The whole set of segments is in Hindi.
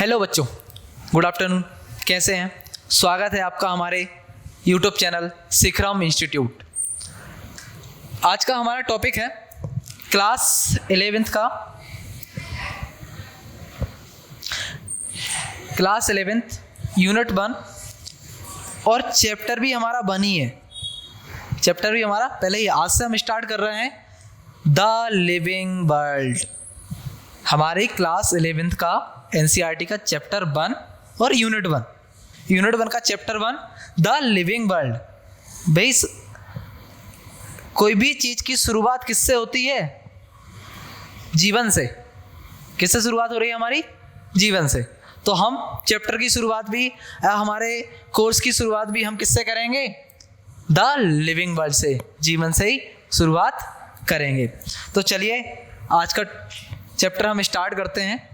हेलो बच्चों, गुड आफ्टरनून। कैसे हैं? स्वागत है आपका हमारे यूट्यूब चैनल सिखराम इंस्टीट्यूट। आज का हमारा टॉपिक है क्लास 11th का क्लास 11th यूनिट 1 और चैप्टर भी हमारा 1 ही है। चैप्टर भी हमारा पहले ही, आज से हम स्टार्ट कर रहे हैं द लिविंग वर्ल्ड। हमारी क्लास 11th का एनसीईआरटी का चैप्टर 1 और यूनिट 1 का चैप्टर 1 द लिविंग वर्ल्ड। भाई कोई भी चीज़ की शुरुआत किससे होती है? जीवन से। किससे शुरुआत हो रही है हमारी? जीवन से। तो हम चैप्टर की शुरुआत भी, हमारे कोर्स की शुरुआत भी हम किससे करेंगे? द लिविंग वर्ल्ड से, जीवन से ही शुरुआत करेंगे। तो चलिए आज का चैप्टर हम स्टार्ट करते हैं।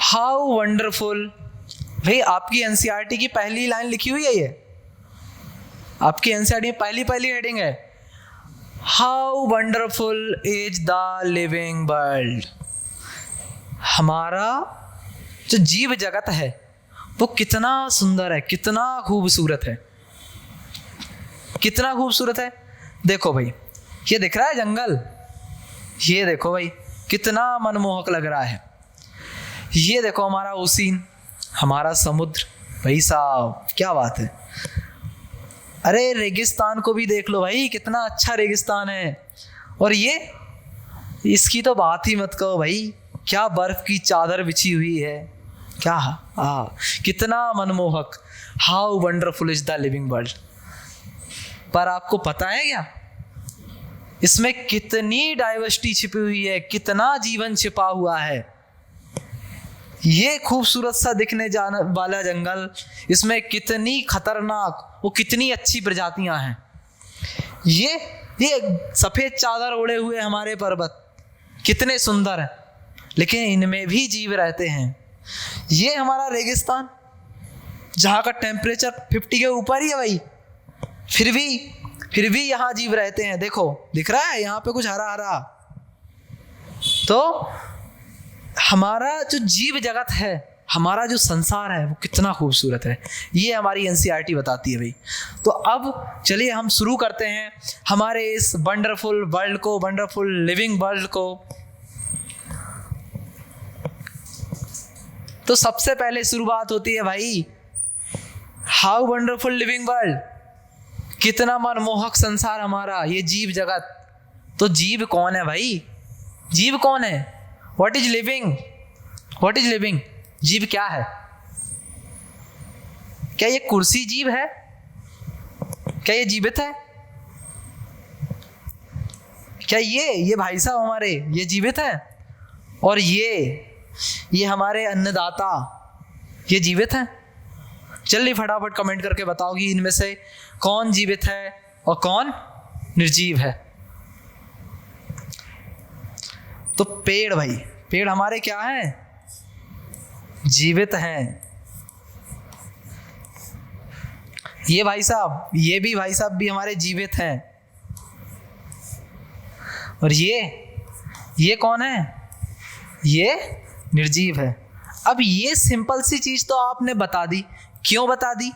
How wonderful. भाई आपकी एनसीईआरटी की पहली लाइन लिखी हुई है, ये आपकी एनसीईआरटी में पहली हेडिंग है, how wonderful is the living world. हमारा जो जीव जगत है वो कितना सुंदर है, कितना खूबसूरत है, कितना खूबसूरत है। देखो भाई, ये दिख रहा है जंगल, ये देखो भाई कितना मनमोहक लग रहा है। ये देखो हमारा ओशियन, हमारा समुद्र। भाई साहब क्या बात है। अरे रेगिस्तान को भी देख लो भाई, कितना अच्छा रेगिस्तान है। और ये इसकी तो बात ही मत करो भाई, क्या बर्फ की चादर बिछी हुई है, क्या कितना मनमोहक। How wonderful is the living world. पर आपको पता है क्या, इसमें कितनी डाइवर्सिटी छिपी हुई है, कितना जीवन छिपा हुआ है। ये खूबसूरत सा दिखने जाने वाला जंगल, इसमें कितनी खतरनाक, वो कितनी अच्छी प्रजातियां हैं। ये सफेद चादर ओढ़े हुए हमारे पर्वत कितने सुंदर हैं, लेकिन इनमें भी जीव रहते हैं। ये हमारा रेगिस्तान जहाँ का टेम्परेचर 50 के ऊपर ही है भाई, फिर भी यहाँ जीव रहते हैं। देखो दिख रहा है यहाँ पे कुछ हरा हरा। तो हमारा जो जीव जगत है, हमारा जो संसार है वो कितना खूबसूरत है, ये हमारी एनसीईआरटी बताती है भाई। तो अब चलिए हम शुरू करते हैं हमारे इस वंडरफुल वर्ल्ड को, वंडरफुल लिविंग वर्ल्ड को। तो सबसे पहले शुरुआत होती है भाई, हाउ वंडरफुल लिविंग वर्ल्ड, कितना मनमोहक संसार हमारा, ये जीव जगत। तो जीव कौन है भाई? जीव कौन है? What is living? What is living? जीव क्या है? क्या ये कुर्सी जीव है? क्या ये जीवित है? क्या ये भाई साहब हमारे ये जीवित है? और ये हमारे अन्नदाता ये जीवित है? जल्दी फटाफट कमेंट करके बताओ कि इनमें से कौन जीवित है और कौन निर्जीव है। तो पेड़ भाई, पेड़ हमारे क्या हैं? जीवित हैं। ये भाई साहब, ये भी भाई साहब भी हमारे जीवित हैं। और ये कौन है? ये निर्जीव है। अब ये सिंपल सी चीज तो आपने बता दी। क्यों बता दी?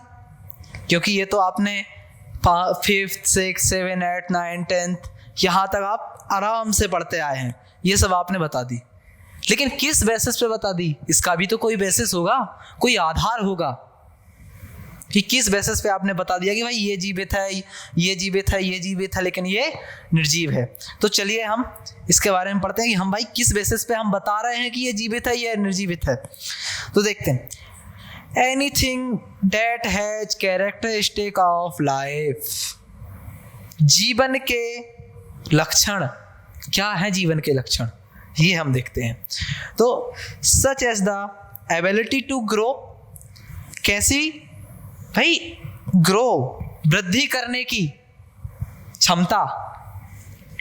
क्योंकि ये तो आपने 5th 6th 7th 8th 9th 10th यहाँ तक आप आराम से पढ़ते आए हैं, ये सब आपने बता दी। लेकिन किस बेसिस पे बता दी? इसका भी तो कोई बेसिस होगा, कोई आधार होगा कि किस बेसिस पे आपने बता दिया कि भाई ये जीवित है, ये जीवित है, ये जीवित है, लेकिन ये निर्जीव है। तो चलिए हम इसके बारे में पढ़ते हैं कि हम भाई किस बेसिस पे हम बता रहे हैं कि ये जीवित है, ये निर्जीवित है। तो देखते हैं, anything that has characteristic of life. जीवन के लक्षण क्या है? जीवन के लक्षण ये हम देखते हैं। तो such as the ability to grow. कैसी भाई? ग्रो, वृद्धि करने की क्षमता।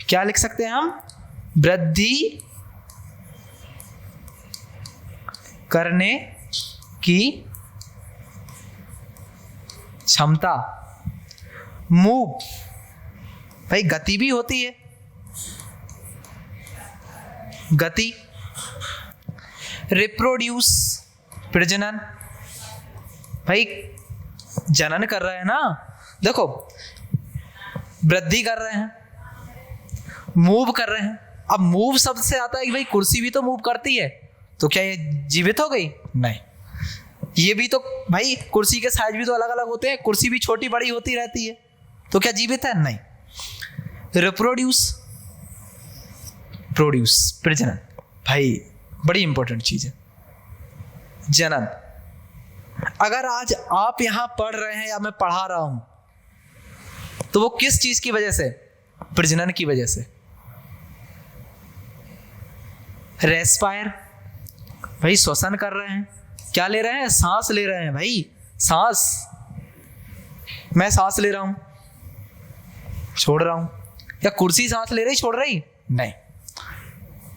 क्या लिख सकते हैं हम? वृद्धि करने की क्षमता। मूव, भाई गति भी होती है, गति रिप्रोड्यूस, प्रजनन, भाई जनन कर रहे हैं ना, देखो वृद्धि कर रहे हैं, मूव कर रहे हैं। अब मूव शब्द से आता है कि भाई कुर्सी भी तो मूव करती है, तो क्या ये जीवित हो गई? नहीं। ये भी तो भाई कुर्सी के साइज भी तो अलग अलग होते हैं, कुर्सी भी छोटी बड़ी होती रहती है, तो क्या जीवित है? नहीं। रिप्रोड्यूस, प्रोड्यूस, प्रजनन, भाई बड़ी इंपॉर्टेंट चीज है। जनन, अगर आज आप यहां पढ़ रहे हैं या मैं पढ़ा रहा हूं, तो वो किस चीज की वजह से? प्रजनन की वजह से। रेस्पायर, भाई श्वसन कर रहे हैं, क्या ले रहे हैं? सांस ले रहे हैं भाई, सांस। मैं सांस ले रहा हूं, छोड़ रहा हूं, या कुर्सी सांस ले रही छोड़ रही? नहीं।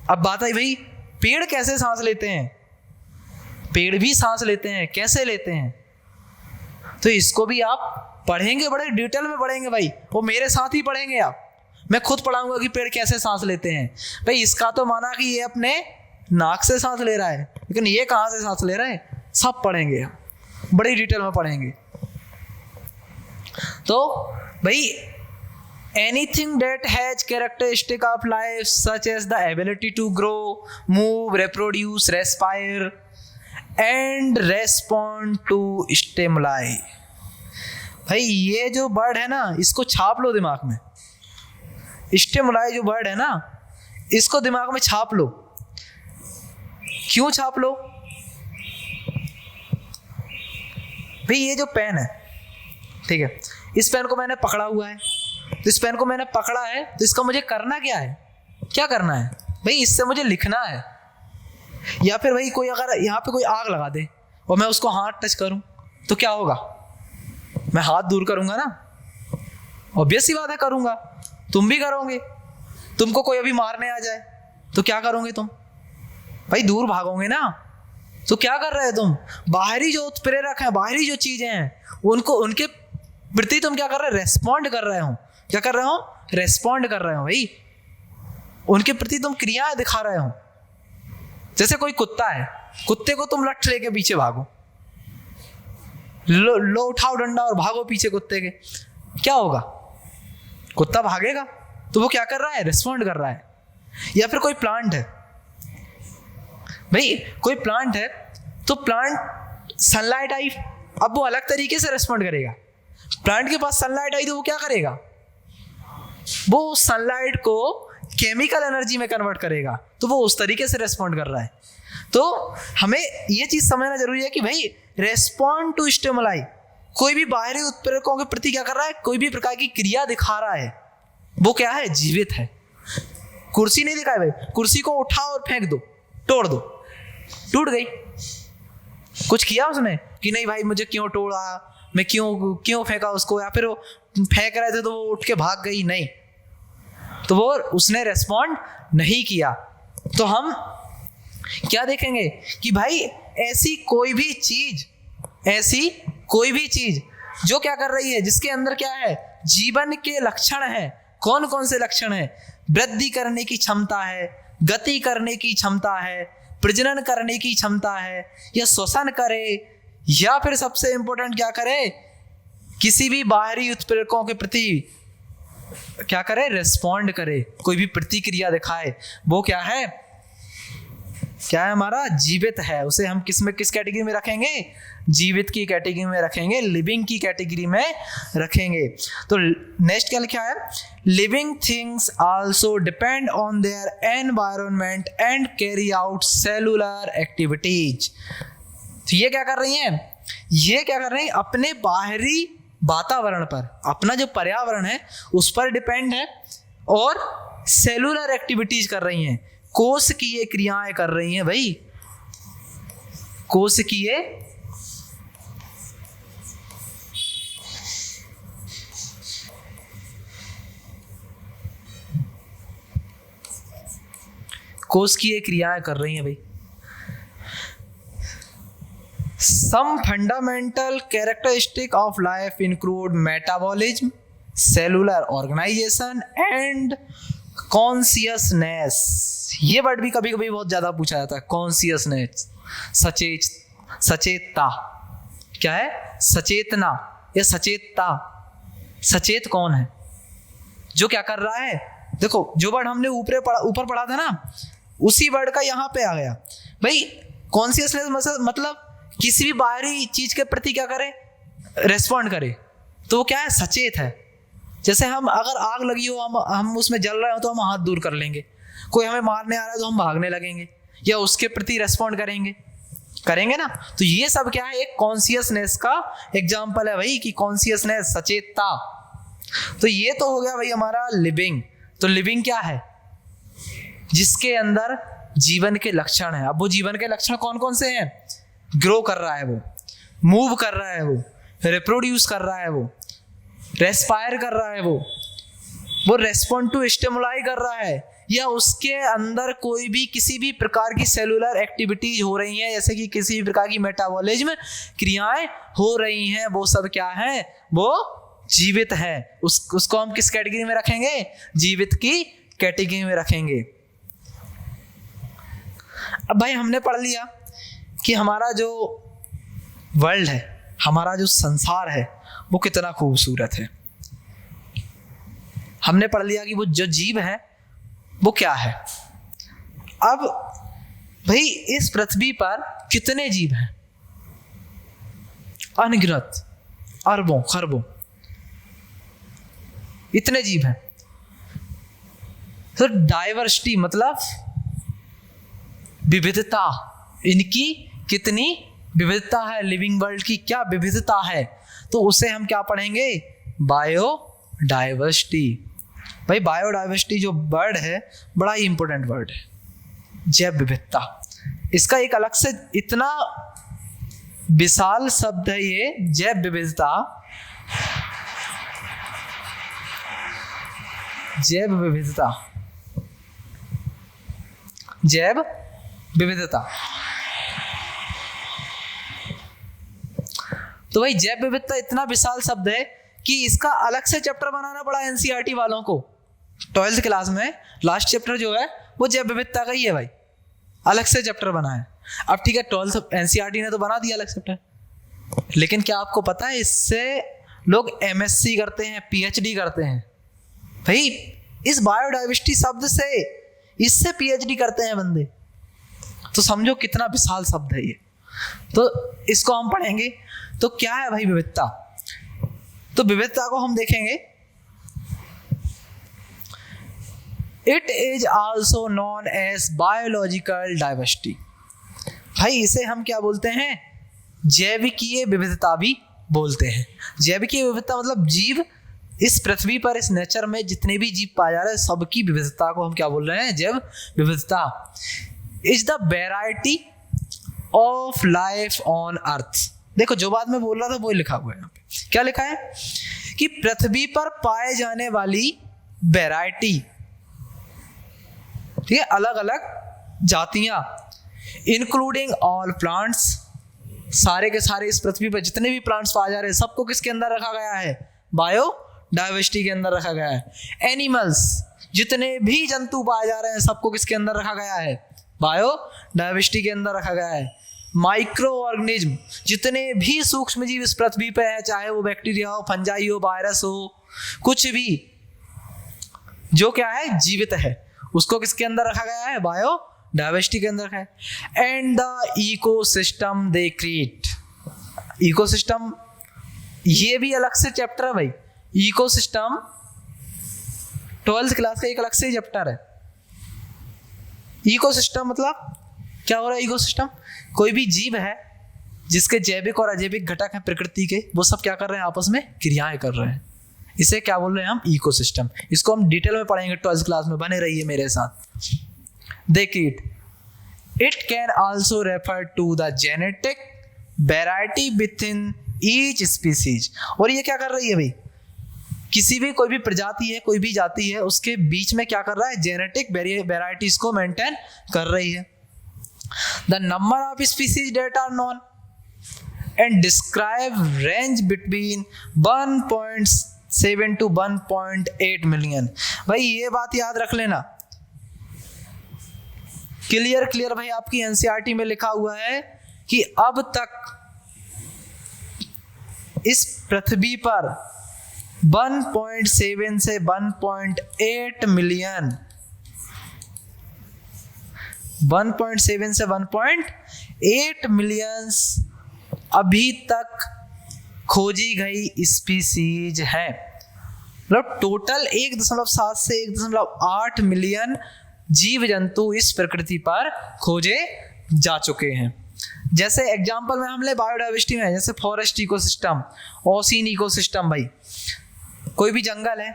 अब बात आई भाई पेड़ कैसे सांस लेते हैं? पेड़ भी सांस लेते हैं, कैसे लेते हैं? तो इसको भी आप पढ़ेंगे, बड़े डिटेल में पढ़ेंगे भाई, वो मेरे साथ ही पढ़ेंगे आप। मैं खुद पढ़ाऊंगा कि पेड़ कैसे सांस लेते हैं। भाई इसका तो माना कि ये अपने नाक से सांस ले रहा है, लेकिन ये कहाँ से सांस ले रहा है? सब पढ़ेंगे हम, बड़ी डिटेल में पढ़ेंगे। तो भाई anything that has characteristic of life such as the ability to grow, move, reproduce, respire and respond to stimuli. भाई ये जो वर्ड है ना, इसको छाप लो दिमाग में। स्टिमुलाई जो वर्ड है ना, इसको दिमाग में छाप लो। क्यों छाप लो? भाई ये जो पेन है, ठीक है, इस पेन को मैंने पकड़ा हुआ है, तो इस पेन को मैंने पकड़ा है, तो इसका मुझे करना क्या है? क्या करना है भाई? इससे मुझे लिखना है। या फिर भाई कोई अगर यहाँ पे कोई आग लगा दे और मैं उसको हाथ टच करूं, तो क्या होगा? मैं हाथ दूर करूंगा ना, ऑब्वियस सी बात है करूंगा। तुम भी करोगे। तुमको कोई अभी मारने आ जाए तो क्या करोगे तुम? भाई दूर भागोगे ना। तो क्या कर रहे हो तुम? बाहरी जो प्रेरक है, बाहरी जो चीजें हैं, उनको, उनके प्रति तुम क्या कर रहे हो? रेस्पॉन्ड कर रहे हो। क्या कर रहे हो? रेस्पॉन्ड कर रहे हो भाई। उनके प्रति तुम क्रियाएं दिखा रहे हो। जैसे कोई कुत्ता है, कुत्ते को तुम लठ लेके पीछे भागो, लो उठाओ डंडा और भागो पीछे कुत्ते के, क्या होगा? कुत्ता भागेगा। तो वो क्या कर रहा है? रेस्पॉन्ड कर रहा है। या फिर कोई प्लांट है, भाई कोई प्लांट है, तो प्लांट सनलाइट आई, अब वो अलग तरीके से रेस्पॉन्ड करेगा। प्लांट के पास सनलाइट आई तो वो क्या करेगा? वो सनलाइट को केमिकल एनर्जी में कन्वर्ट करेगा, तो वो उस तरीके से रेस्पॉन्ड कर रहा है। तो हमें ये चीज समझना जरूरी है कि भाई रेस्पॉन्ड टू स्टिमुलाई, कोई भी बाहरी उत्प्रेरकों के प्रति क्या कर रहा है? कोई भी प्रकार की क्रिया दिखा रहा है, वो क्या है? जीवित है। कुर्सी नहीं दिखाए भाई, कुर्सी को उठाओ और फेंक दो, तोड़ दो, टूट गई। कुछ किया उसने कि नहीं भाई मुझे क्यों तोड़ा, मैं क्यों फेंका उसको, या फिर वो फेंक रहे थे तो वो उठ के भाग गई? नहीं, तो वो उसने रेस्पॉन्ड नहीं किया। तो हम क्या देखेंगे कि भाई ऐसी कोई भी चीज जो क्या कर रही है, जिसके अंदर क्या है? जीवन के लक्षण है। कौन कौन से लक्षण है? वृद्धि करने की क्षमता है, गति करने की क्षमता है, प्रजनन करने की क्षमता है, या श्वसन करे, या फिर सबसे इंपॉर्टेंट क्या करे? किसी भी बाहरी उत्प्रेरकों के प्रति क्या करे? रेस्पॉन्ड करे, कोई भी प्रतिक्रिया दिखाए। वो क्या है? क्या है हमारा? जीवित है। उसे हम किस कैटेगरी में रखेंगे? जीवित की कैटेगरी में रखेंगे, लिविंग की कैटेगरी में रखेंगे। तो नेक्स्ट क्या लिखा है? Living things also depend on their environment and carry out cellular activities. तो ये क्या कर रही हैं? ये क्या कर रही हैं? अपने बाहरी वातावरण पर, अपना जो पर्यावरण है उस पर डिपेंड है, और सेलुलर एक्टिविटीज कर रही हैं, कोशिकीय क्रियाएं कर रही हैं भाई। कोशिकीय क्रियाएं कर रही हैं भाई। Some fundamental characteristic of life include metabolism, cellular organization and consciousness. ये वर्ड भी कभी कभी बहुत ज्यादा पूछा जाता है, कॉन्शियसनेस, सचेतता। क्या है? सचेतना या सचेतता। सचेत कौन है? जो क्या कर रहा है। देखो जो वर्ड हमने ऊपर पढ़ा था ना, उसी वर्ड का यहाँ पे आ गया भाई। कॉन्शियसनेस मतलब किसी भी बाहरी चीज के प्रति क्या करे, रेस्पॉन्ड करे, तो वो क्या है? सचेत है। जैसे हम अगर आग लगी हो, हम उसमें जल रहे हो तो हम हाथ दूर कर लेंगे। कोई हमें मारने आ रहा है तो हम भागने लगेंगे या उसके प्रति रेस्पॉन्ड करेंगे ना। तो ये सब क्या है? एक कॉन्शियसनेस का एग्जाम्पल है भाई, कि कॉन्शियसनेस, सचेतता। तो ये तो हो गया भाई हमारा लिविंग। तो लिविंग क्या है? जिसके अंदर जीवन के लक्षण है। अब वो जीवन के लक्षण कौन कौन से हैं? ग्रो कर रहा है वो, मूव कर रहा है वो, रिप्रोड्यूस कर रहा है वो, रेस्पायर कर रहा है वो रेस्पॉन्ड टू स्टिमुलाई कर रहा है, या उसके अंदर कोई भी किसी भी प्रकार की सेलुलर एक्टिविटीज हो रही हैं, जैसे कि किसी भी प्रकार की मेटाबॉलिज्म क्रियाएं हो रही हैं, वो सब क्या है? वो जीवित है। उसको हम किस कैटेगरी में रखेंगे? जीवित की कैटेगरी में रखेंगे। अब भाई हमने पढ़ लिया कि हमारा जो वर्ल्ड है, हमारा जो संसार है, वो कितना खूबसूरत है। हमने पढ़ लिया कि वो जो जीव है वो क्या है। अब भाई इस पृथ्वी पर कितने जीव हैं? अनगिनत, अरबों खरबों, इतने जीव हैं। तो डाइवर्सिटी मतलब विविधता, इनकी कितनी विविधता है, लिविंग वर्ल्ड की क्या विविधता है, तो उसे हम क्या पढ़ेंगे? बायोडाइवर्सिटी। भाई बायोडाइवर्सिटी जो वर्ड है बड़ा ही इंपॉर्टेंट वर्ड है, जैव विविधता। इसका एक अलग से इतना विशाल शब्द है ये जैव विविधता। जैव विविधता, जैव विविधता। तो भाई जैव विविधता इतना विशाल शब्द है कि इसका अलग से चैप्टर बनाना पड़ा एनसीईआरटी वालों को। 12th क्लास में लास्ट चैप्टर जो है वो जैव विविधता का ही है भाई, अलग से चैप्टर बना है। अब ठीक है, 12th एनसीईआरटी ने तो बना दिया अलग चैप्टर, लेकिन क्या आपको पता है इससे लोग एमएससी करते हैं, पीएचडी करते हैं भाई। इस बायोडाइवर्सिटी शब्द से, इससे पीएचडी करते हैं बंदे। तो समझो कितना विशाल शब्द है ये। तो इसको हम पढ़ेंगे। तो क्या है भाई विविधता? तो विविधता को हम देखेंगे, it is also known as biological diversity. भाई इसे हम क्या बोलते हैं? जैविकीय विविधता भी बोलते हैं। जैविकीय विविधता मतलब जीव, इस पृथ्वी पर, इस नेचर में जितने भी जीव पाए जा रहे हैं सबकी विविधता को हम क्या बोल रहे हैं? जैव विविधता। Is the variety of life on earth. देखो जो बात मैं बोल रहा था वो लिखा हुआ है यहाँ पे। क्या लिखा है? कि पृथ्वी पर पाए जाने वाली वैरायटी, ठीक है, अलग अलग जातियां, इंक्लूडिंग ऑल प्लांट्स, सारे के सारे इस पृथ्वी पर जितने भी प्लांट्स पाए जा रहे हैं सबको किसके अंदर रखा गया है? बायोडाइवर्सिटी के अंदर रखा गया है। एनिमल्स, जितने भी जंतु पाए जा रहे हैं सबको किसके अंदर रखा गया है? बायोडाइवर्सिटी के अंदर रखा गया है। माइक्रो ऑर्गेनिज्म, जितने भी सूक्ष्म जीव इस पृथ्वी पे है, चाहे वो बैक्टीरिया हो, फंजाई हो, वायरस हो, कुछ भी जो क्या है जीवित है, उसको किसके अंदर रखा गया है? बायोडाइवर्सिटी के अंदर रखा है। And the ecosystem they create. Ecosystem ये भी अलग से चैप्टर है भाई। इकोसिस्टम 12th क्लास का एक अलग से चैप्टर है। इकोसिस्टम मतलब क्या हो रहा है? इकोसिस्टम कोई भी जीव है जिसके जैविक और अजैविक घटक हैं प्रकृति के, वो सब क्या कर रहे हैं? आपस में क्रियाएं कर रहे हैं। इसे क्या बोल रहे हैं हम? इकोसिस्टम। इसको हम डिटेल में पढ़ेंगे 12th क्लास में, बने रहिए मेरे साथ। देखिए, it can also refer to the genetic variety within each species. और ये क्या कर रही है भाई? किसी भी कोई भी प्रजाति है, कोई भी जाति है, उसके बीच में क्या कर रहा है? जेनेटिक वेराइटीज को मेंटेन कर रही है। The number of species that are known and describe range between 1.7 to 1.8 million। भाई ये बात याद रख लेना क्लियर भाई आपकी एनसीईआरटी में लिखा हुआ है कि अब तक इस पृथ्वी पर 1.7 से 1.8 मिलियन 1.7 से 1.8 मिलियंस अभी तक खोजी गई स्पीसीज है। मतलब टोटल 1.7 से 1.8 मिलियन जीव जंतु इस प्रकृति पर खोजे जा चुके हैं। जैसे एग्जांपल में हमने बायोडाइवर्सिटी में, जैसे फॉरेस्ट इकोसिस्टम, ओशियन इकोसिस्टम, भाई कोई भी जंगल है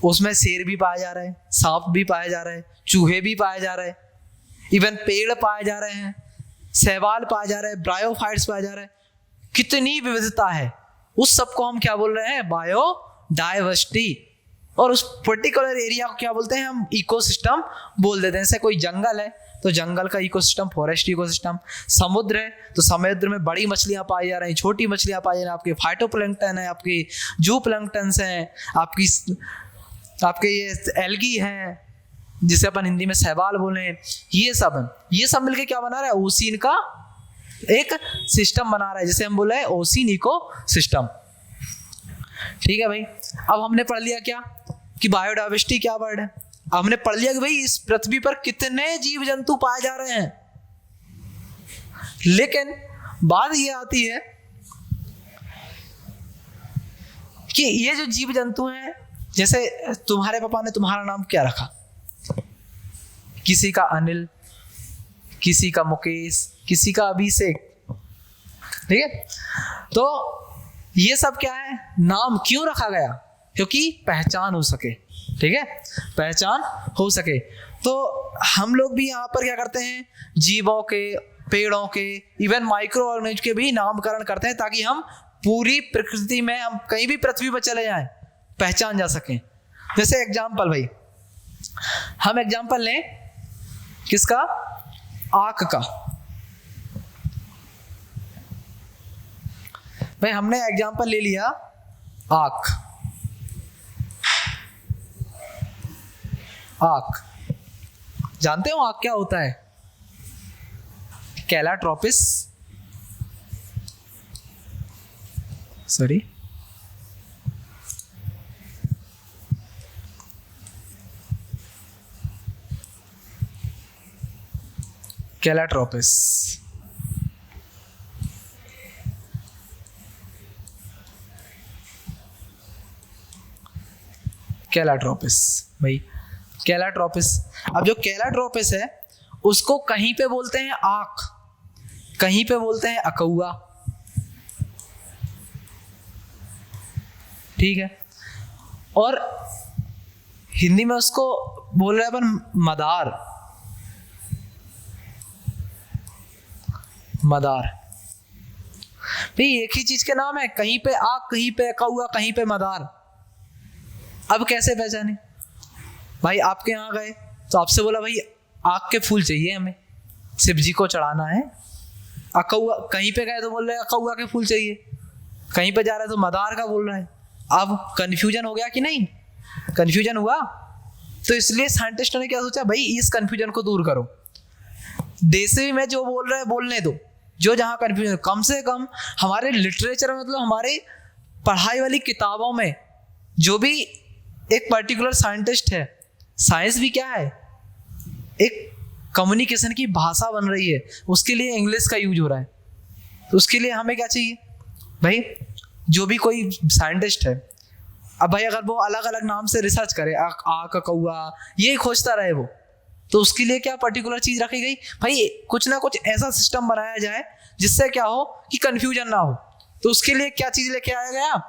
उसमें शेर भी पाया जा रहा है, सांप भी पाया जा रहा है, चूहे भी पाए जा रहे हैं, इवन पेड़ पाए जा रहे हैं, शैवाल पाया जा रहा है, ब्रायोफाइट्स पाया जा रहा है। कितनी विविधता है, उस सब को हम क्या बोल रहे हैं? बायोडाइवर्सिटी। और उस पर्टिकुलर एरिया को क्या बोलते हैं? हम इकोसिस्टम बोल देते हैं। जैसे कोई जंगल है तो जंगल का इकोसिस्टम फॉरेस्ट इकोसिस्टम, समुद्र है तो समुद्र में बड़ी मछलियां पाई जा रही हैं, छोटी मछलियां पाई जा रही हैं, आपके फाइटोप्लैंक्टन है, आपकी जूप्लैंक्टन्स हैं, आपके ये एल्गी हैं जिसे अपन हिंदी में शैवाल बोले, ये सब मिलके क्या बना रहा है? ओशियन का एक सिस्टम बना रहा है, जिसे हम बोले ओशियन इको सिस्टम। ठीक है भाई, अब हमने पढ़ लिया क्या कि बायोडाइवर्सिटी क्या वर्ड है। हमने पढ़ लिया कि भाई इस पृथ्वी पर कितने जीव जंतु पाए जा रहे हैं। लेकिन बात ये आती है कि ये जो जीव जंतु हैं, जैसे तुम्हारे पापा ने तुम्हारा नाम क्या रखा? किसी का अनिल, किसी का मुकेश, किसी का अभिषेक। ठीक है, तो ये सब क्या है? नाम क्यों रखा गया? क्योंकि पहचान हो सके। ठीक है, पहचान हो सके। तो हम लोग भी यहाँ पर क्या करते हैं? जीवों के, पेड़ों के, इवन माइक्रो ऑर्गेनिज्म के भी नामकरण करते हैं, ताकि हम पूरी प्रकृति में, हम कहीं भी पृथ्वी पर चले जाएं, पहचान जा सकें। जैसे एग्जाम्पल भाई, हम एग्जाम्पल लें किसका? आँख का। भाई हमने एग्जाम्पल ले लिया आँख। आँख जानते हो आँख क्या होता है? कैलाट्रोपिस, सॉरी कैलाट्रोपिस। कैलाट्रोपिस भाई, कैलाट्रोपिस। अब जो कैलाट्रोपिस है उसको कहीं पे बोलते हैं आँख, कहीं पे बोलते हैं अकौआ। ठीक है, और हिंदी में उसको बोल रहे हैं अपन मदार। मदार भाई एक ही चीज के नाम है, कहीं पे आँख, कहीं पे अकौआ, कहीं पे मदार। अब कैसे पहचाने? भाई आपके यहाँ गए तो आपसे बोला भाई आँख के फूल चाहिए हमें, शिव जी को चढ़ाना है। अकौआ, कहीं पे गए तो बोल रहे अकौआ के फूल चाहिए, कहीं पे जा रहे तो मदार का बोल रहा है। अब कंफ्यूजन हो गया कि नहीं? कंफ्यूजन हुआ, तो इसलिए साइंटिस्टों ने क्या सोचा? भाई इस कंफ्यूजन को दूर करो, देसी में जो बोल रहे हैं बोलने दो, जो जहाँ कंफ्यूजन, कम से कम हमारे लिटरेचर में, मतलब हमारे पढ़ाई वाली किताबों में जो भी एक पर्टिकुलर साइंटिस्ट है, साइंस भी क्या है? एक कम्युनिकेशन की भाषा बन रही है, उसके लिए इंग्लिश का यूज हो रहा है। तो उसके लिए हमें क्या चाहिए भाई? जो भी कोई साइंटिस्ट है, अब भाई अगर वो अलग अलग नाम से रिसर्च करे, आँख, कौआ, ये खोजता रहे वो, तो उसके लिए क्या पर्टिकुलर चीज रखी गई? भाई कुछ ना कुछ ऐसा सिस्टम बनाया जाए जिससे क्या हो कि कंफ्यूजन ना हो। तो उसके लिए क्या चीज लेके आया गया?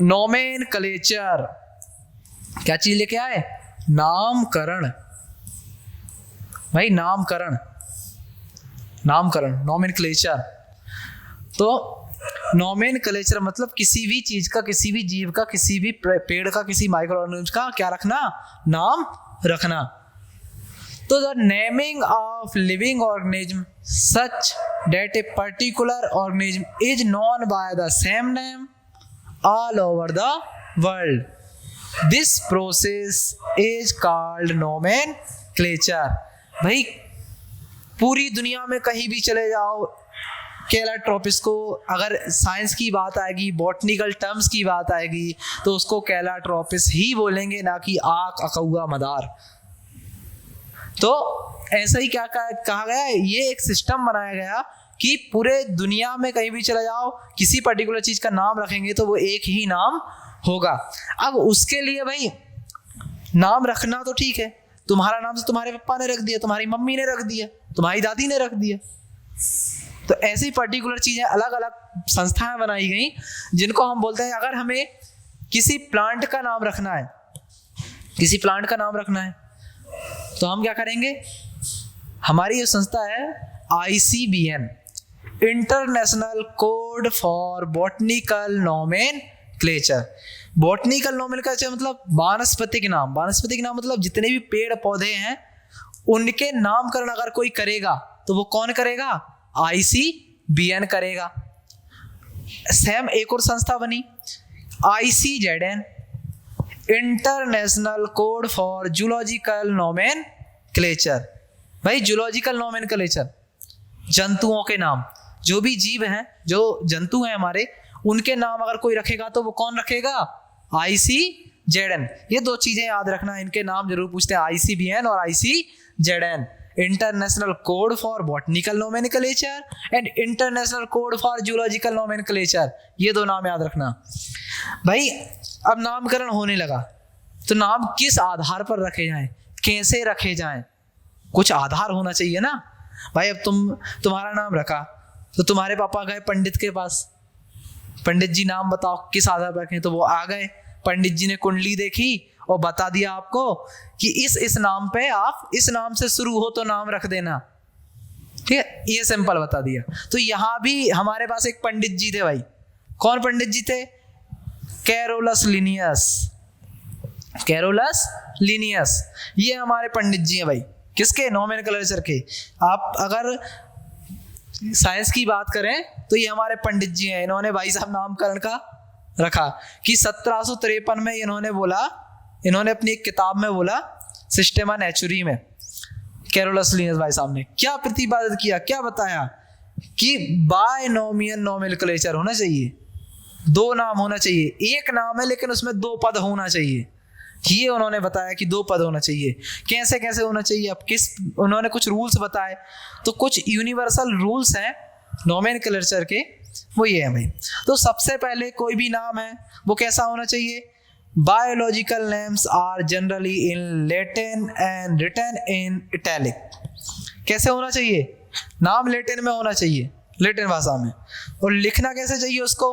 नोमेनक्लेचर। क्या चीज लेके आए? नामकरण। भाई नामकरण, नामकरण, नोमेनक्लेचर। तो नोमेनक्लेचर मतलब किसी भी चीज का, किसी भी जीव का, किसी भी पेड़ का, किसी माइक्रो ऑर्गेनिज्म का क्या रखना? नाम रखना। तो the naming of living organism such that a particular organism is known by the same name all over the world, this process is called nomenclature. भाई पूरी दुनिया में कहीं भी चले जाओ, कैलाट्रोपिस को अगर साइंस की बात आएगी, बॉटनिकल टर्म्स की बात आएगी, तो उसको कैलाट्रोपिस ही बोलेंगे, ना कि आक, अकौआ, मदार। तो ऐसा ही क्या कहा गया है, ये एक सिस्टम बनाया गया कि पूरे दुनिया में कहीं भी चले जाओ, किसी पर्टिकुलर चीज का नाम रखेंगे तो वो एक ही नाम होगा। अब उसके लिए भाई नाम रखना तो ठीक है, तुम्हारा नाम तो तुम्हारे पापा ने रख दिया, तुम्हारी मम्मी ने रख दिया, तुम्हारी दादी ने रख दिया। तो ऐसी पर्टिकुलर चीजें अलग अलग संस्थाएं बनाई गई जिनको हम बोलते हैं, अगर हमें किसी प्लांट का नाम रखना है, किसी प्लांट का नाम रखना है, तो हम क्या करेंगे, हमारी ये संस्था है ICBN, international code for botanical nomenclature. Botanical nomenclature मतलब वानस्पतिक नाम। वानस्पतिक नाम मतलब जितने भी पेड़ पौधे हैं उनके नामकरण अगर कोई करेगा तो वो कौन करेगा, ICBN करेगा। सेम एक और संस्था बनी ICZN, international code for zoological nomenclature. भाई जूलॉजिकल नोमेनक्लेचर, जंतुओं के नाम, जो भी जीव हैं, जो जंतु हैं हमारे, उनके नाम अगर कोई रखेगा तो वो कौन रखेगा, ICZN। ये दो चीजें याद रखना, इनके नाम जरूर पूछते हैं, ICBN और ICZN, international code for botanical nomenclature and international code for zoological nomenclature. ये दो नाम याद रखना। भाई अब नामकरण होने लगा, तो नाम किस आधार पर रखे जाएं, कैसे रखे जाएं, कुछ आधार होना चाहिए ना। भाई अब तुम्हारा नाम रखा तो तुम्हारे पापा गए पंडित के पास, पंडित जी नाम बताओ किस आधार पर रखें, तो वो आ गए, पंडित जी ने कुंडली देखी और बता दिया आपको कि इस नाम पे आप इस नाम से शुरू हो तो नाम रख देना, ठीक है, ये सिंपल बता दिया। तो यहाँ भी हमारे पास एक पंडित जी थे भाई। कौन पंडित जी थे, कैरोलस लिनियस। कैरोलस लिनियस ये हमारे पंडित जी हैं भाई, किसके, नोमेनक्लेचर के। आप अगर साइंस की बात करें तो ये हमारे पंडित जी हैं। इन्होंने भाई साहब नामकरण का रखा कि 1753 में इन्होंने बोला, इन्होंने अपनी एक किताब में बोला, सिस्टेमा नेचुरी में, कैरोलस लिनियस भाई साहब ने क्या प्रतिपादित किया, क्या बताया कि बायनोमियल नोमेनक्लेचर होना चाहिए, दो नाम होना चाहिए। एक नाम है लेकिन उसमें दो पद होना चाहिए, ये उन्होंने बताया कि दो पद होना चाहिए। कैसे कैसे होना चाहिए, अब किस, उन्होंने कुछ रूल्स बताए। तो कुछ यूनिवर्सल रूल्स हैं नोमेनक्लेचर के, वो ये है भाई। तो सबसे पहले कोई भी नाम है वो कैसा होना चाहिए, biological names are generally in Latin and written in italic. कैसे होना चाहिए, नाम लैटिन में होना चाहिए, लैटिन भाषा में, और लिखना कैसे चाहिए उसको,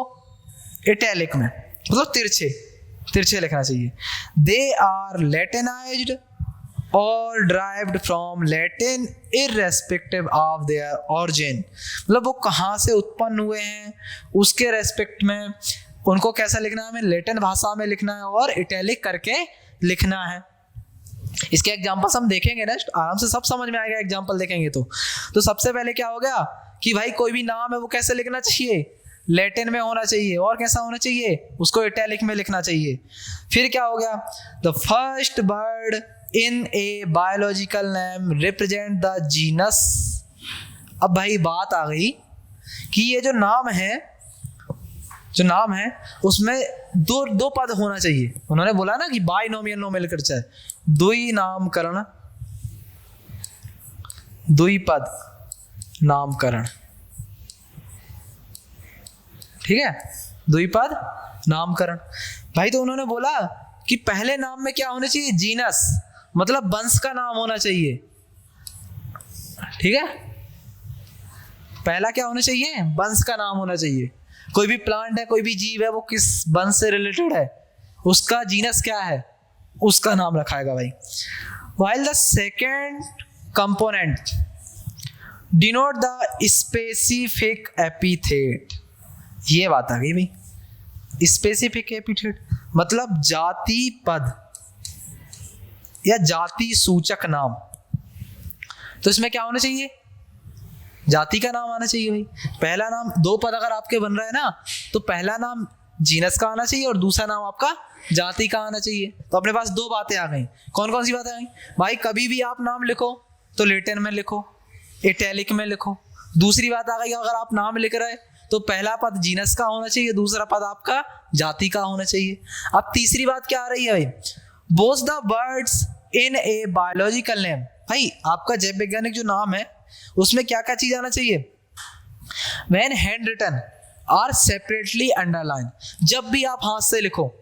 इटैलिक में, मतलब तिरछे लिखना चाहिए। दे आर लैटिनाइज्ड और derived from Latin irrespective of their origin. मतलब वो कहाँ से उत्पन्न हुए हैं उसके रेस्पेक्ट में उनको कैसा लिखना है, हमें लैटिन भाषा में लिखना है और इटैलिक करके लिखना है। इसके एग्जाम्पल्स हम देखेंगे ना, आराम से सब समझ में आएगा एग्जाम्पल देखेंगे तो सबसे पहले क्या हो गया कि भाई कोई भी नाम है वो कैसे लिखना चाहिए, लैटिन में होना चाहिए, और कैसा होना चाहिए, उसको इटैलिक में लिखना चाहिए। फिर क्या हो गया, the first word in a biological name represent the genus. अब भाई बात आ गई कि ये जो नाम है उसमें दो पद होना चाहिए। उन्होंने बोला ना कि बायनोमियल नोमेनक्लेचर, दुई नामकरण, दुई पद नामकरण, ठीक है, दुई पद नामकरण। भाई तो उन्होंने बोला कि पहले नाम में क्या होना चाहिए, जीनस, मतलब वंश का नाम होना चाहिए, ठीक है। पहला क्या होना चाहिए, वंश का नाम होना चाहिए। कोई भी प्लांट है, कोई भी जीव है, वो किस वंश से रिलेटेड है, उसका जीनस क्या है, उसका नाम रखाएगा भाई। While the second component denote the specific epithet, ये बात आ गई भाई, स्पेसिफिक एपिथेट मतलब जाति पद या जाति सूचक नाम। तो इसमें क्या होना चाहिए, जाति का नाम आना चाहिए भाई। पहला नाम, दो पद अगर आपके बन रहे हैं ना, तो पहला नाम जीनस का आना चाहिए और दूसरा नाम आपका जाति का आना चाहिए। तो अपने पास दो बातें आ गई। कौन कौन सी बातें आ गई भाई, कभी भी आप नाम लिखो तो लैटिन में लिखो, इटैलिक में लिखो। दूसरी बात आ गई, अगर आप नाम लिख रहे तो पहला पद जीनस का होना चाहिए, दूसरा पद आपका जाति का होना चाहिए। अब तीसरी बात क्या आ रही है भाई, both the words in a biological name. भाई आपका जैव वैज्ञानिक जो नाम है उसमें क्या क्या चीज आना चाहिए, when hand written are separately underline. जब भी आप हाथ से लिखो,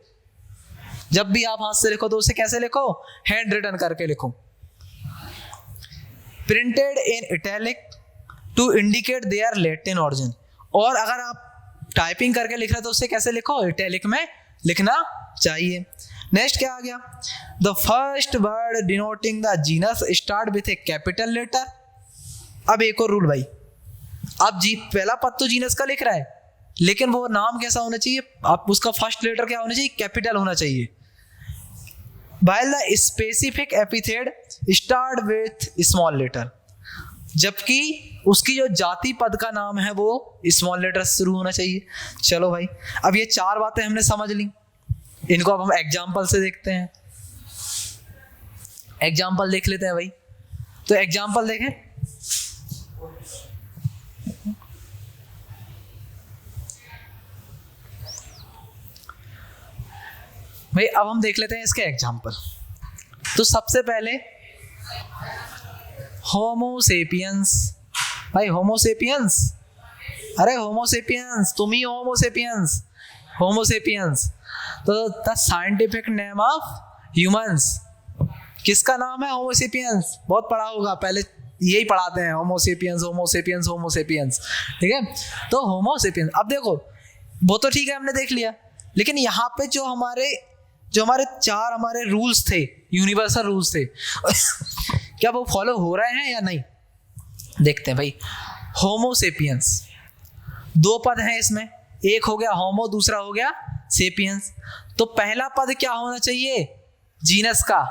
जब भी आप हाथ से लिखो तो उसे कैसे लिखो, हैंड रिटन करके लिखो। Printed in italic to indicate their Latin origin. और अगर आप टाइपिंग करके लिख रहे हो तो उसे कैसे लिखो, इटैलिक में लिखना चाहिए। नेक्स्ट क्या आ गया, the first word denoting the genus start with a capital letter. अब एक और रूल भाई, आप जी पहला पद तो जीनस का लिख रहा है, लेकिन वो नाम कैसा होना चाहिए, आप उसका फर्स्ट लेटर क्या होना चाहिए, कैपिटल होना चाहिए। while the specific epithet start with small letter, जबकि उसकी जो जाति पद का नाम है वो स्मॉल लेटर से शुरू होना चाहिए। चलो भाई, अब ये चार बातें हमने समझ ली, इनको अब हम एग्जाम्पल से देखते हैं। एग्जाम्पल देख लेते हैं भाई। तो एग्जाम्पल देखें, भाई अब हम देख लेते हैं इसके एग्जाम्पल। तो सबसे पहले होमोसेपियंस। भाई होमोसेपियंस, अरे होमोसेपियंस, तुम ही होमोसेपियंस, होमोसेपियंस। तो the scientific name of humans, किसका नाम है, होमोसेपियंस। बहुत पढ़ा होगा, पहले यही पढ़ाते हैं, होमोसेपियंस होमोसेपियंस होमोसेपियंस, ठीक है। तो होमोसेपियंस, अब देखो वो तो ठीक है हमने देख लिया, लेकिन यहाँ पे जो हमारे चार हमारे रूल्स थे, यूनिवर्सल रूल्स थे क्या वो फॉलो हो रहे हैं या नहीं, देखते हैं भाई। होमोसेपियंस, दो पद हैं इसमें, एक हो गया होमो, दूसरा हो गया सेपियंस। तो पहला पद क्या होना चाहिए, जीनस का,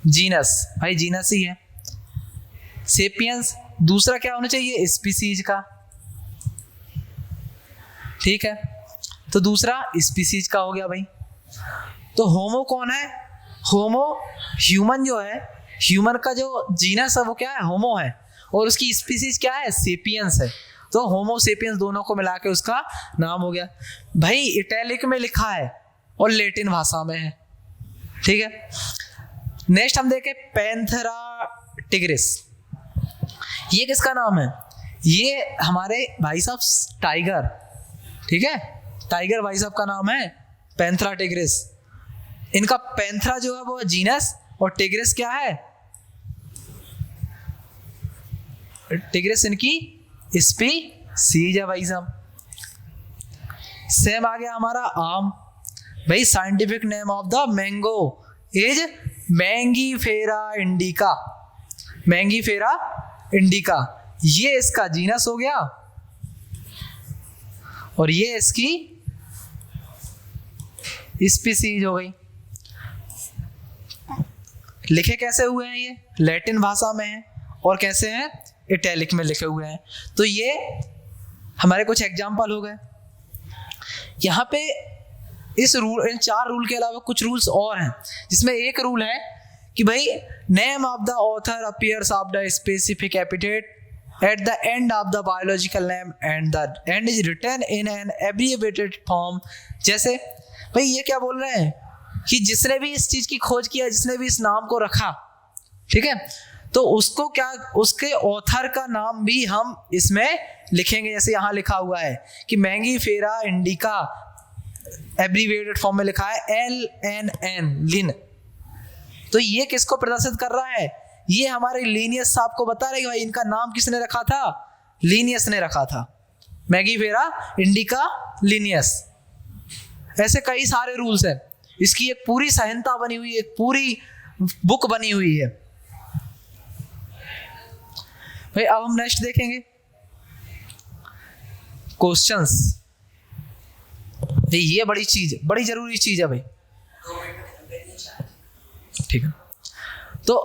जीनस, भाई जीनस ही है। सेपियंस दूसरा क्या होना चाहिए, स्पीसीज का, ठीक है। तो दूसरा स्पीसीज का हो गया भाई। तो होमो कौन है, होमो ह्यूमन जो है, ह्यूमन का जो जीनस है वो क्या है, होमो है, और उसकी स्पीसीज क्या है, सेपियंस है। तो होमो सेपियंस दोनों को मिला के उसका नाम हो गया। भाई इटैलिक में लिखा है और लैटिन भाषा में है, ठीक है। नेक्स्ट हम देखें पैंथेरा टिग्रिस, ये किसका नाम है, ये हमारे भाई साहब टाइगर, ठीक है, टाइगर भाई साहब का नाम है पैंथेरा टिग्रिस। इनका पैंथेरा जो है वो जीनस और टिग्रिस क्या है, टिग्रिस इनकी स्पीसीज है भाई साहब। सेम आ गया हमारा आम। भाई scientific name of the mango is Mangifera indica, Mangifera indica, ये इसका जीनस हो गया और ये इसकी स्पीसीज हो गई। लिखे कैसे हुए हैं, ये लैटिन भाषा में है और कैसे हैं, इटैलिक में लिखे हुए हैं। तो ये हमारे कुछ एग्जाम्पल हो गए। यहाँ पे इस रूल, इन चार रूल के अलावा कुछ रूल्स और हैं, जिसमें एक रूल है कि भाई name of the author appears of the specific epithet at the end of the biological name and the end is written in an abbreviated form। जैसे भाई ये क्या बोल रहे हैं कि जिसने भी इस चीज की खोज किया, जिसने भी इस नाम को रखा, ठीक है, तो उसको क्या, उसके ऑथर का नाम भी हम इसमें लिखेंगे। जैसे यहाँ लिखा हुआ है कि मैंगीफेरा इंडिका, एब्रीविएटेड फॉर्म में लिखा है LNN, लिन। तो ये किसको प्रदर्शित कर रहा है, ये हमारे लीनियस साहब को बता रहे कि भाई इनका नाम किसने रखा था, लीनियस ने रखा था, मैंगीफेरा इंडिका लीनियस। ऐसे कई सारे रूल्स हैं, इसकी एक पूरी संहिता बनी हुई है, एक पूरी बुक बनी हुई है। भाई अब हम नेक्स्ट देखेंगे क्वेश्चंस। ये बड़ी चीज, बड़ी जरूरी चीज है भाई, ठीक है। तो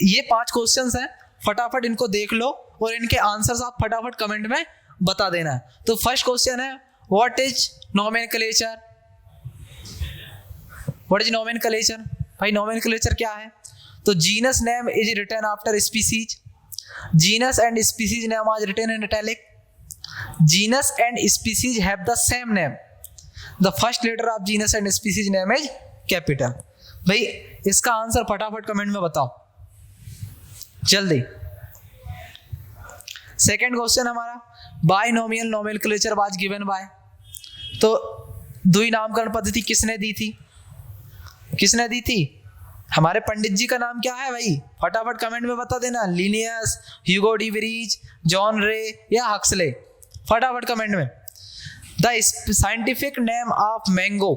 ये 5 क्वेश्चंस हैं, फटाफट इनको देख लो और इनके आंसर्स आप फटाफट कमेंट में बता देना है। तो फर्स्ट क्वेश्चन है, what is nomenclature, what is nomenclature. भाई नोमेनक्लेचर क्या है, तो genus name is written after species, genus and species name are written in italic, genus and species have the same name, the first letter of genus and species name is capital. भाई इसका आंसर फटाफट कमेंट में बताओ जल्दी। सेकेंड क्वेश्चन हमारा, binomial nomenclature was given by, तो द्वि नामकरण पद्धति किसने दी थी, किसने दी थी? हमारे पंडित जी का नाम क्या है भाई, फटाफट कमेंट में बता देना। Linnaeus, Hugo de Vries, John Ray या हक्सले, फटाफट कमेंट में। The scientific name of mango,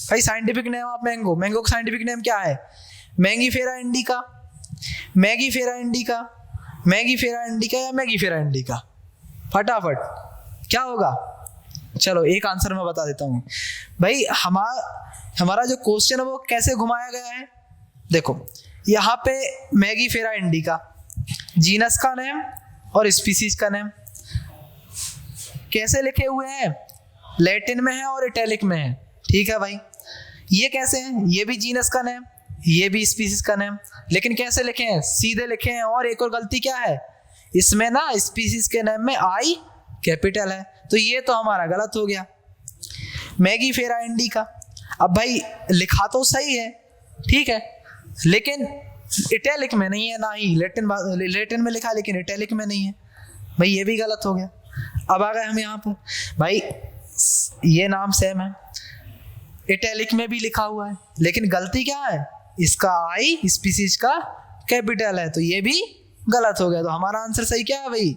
भाई scientific name of mango, mango का साइंटिफिक नेम क्या है? Mangifera indica, Mangifera indica, Mangifera indica या मैगीफेरा इंडिका, फटाफट क्या होगा? चलो एक आंसर मैं बता देता हूँ भाई। हमारा जो क्वेश्चन है वो कैसे घुमाया गया है, देखो यहाँ पे मैगीफेरा इंडिका जीनस का नेम और स्पीसीज का नेम कैसे लिखे हुए हैं, लैटिन में है और इटैलिक में है, ठीक है भाई। ये कैसे हैं, ये भी जीनस का नेम, ये भी स्पीसीज का नेम, लेकिन कैसे लिखे हैं, सीधे लिखे हैं। और एक और गलती क्या है, इसमें ना स्पीसीज के नेम में आई कैपिटल है, तो ये तो हमारा गलत हो गया। मैगीफेरा इंडिका, अब भाई लिखा तो सही है, ठीक है, लेकिन इटैलिक में नहीं है, ना ही लैटिन में लिखा है लेकिन इटैलिक में नहीं है, भाई ये भी गलत हो गया। अब आ गए हम यहाँ पर, भाई ये नाम सेम है, इटैलिक में भी लिखा हुआ है, लेकिन गलती क्या है, इसका आई स्पीसीज का कैपिटल है, तो ये भी गलत हो गया। तो हमारा आंसर सही क्या है भाई,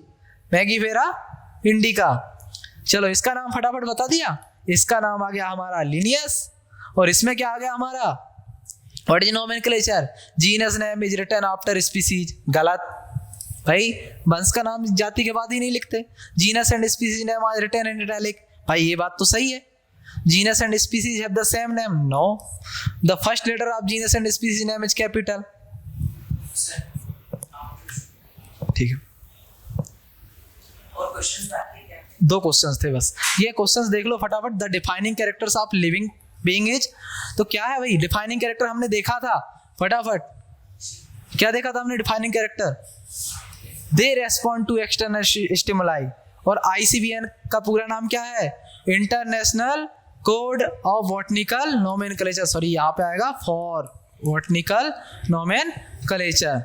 मैगीफेरा इंडिका। चलो इसका नाम फटाफट बता दिया, इसका नाम आ गया हमारा लिनियस, और इसमें क्या आ गया हमारा, what is nomenclature, genus name is written after species, गलत भाई, वंश का नाम जाति के बाद ही नहीं लिखते। Genus and species name are written in italic, भाई ये बात तो सही है। Genus and species have the same name, no, the first letter of genus and species name is capital, ठीक है। और क्वेश्चंस बाकी क्या? दो क्वेश्चंस थे बस, ये क्वेश्चंस देख लो फटाफट। The defining characters of living being is, तो क्या है भाई डिफाइनिंग कैरेक्टर, हमने देखा था, फटाफट क्या देखा था हमने defining character, they respond to external stimuli, और ICBN का पूरा नाम क्या है, International Code of Botanical Nomenclature, sorry यहाँ पे आएगा फॉर बॉटनिकल नोमेनक्लेचर।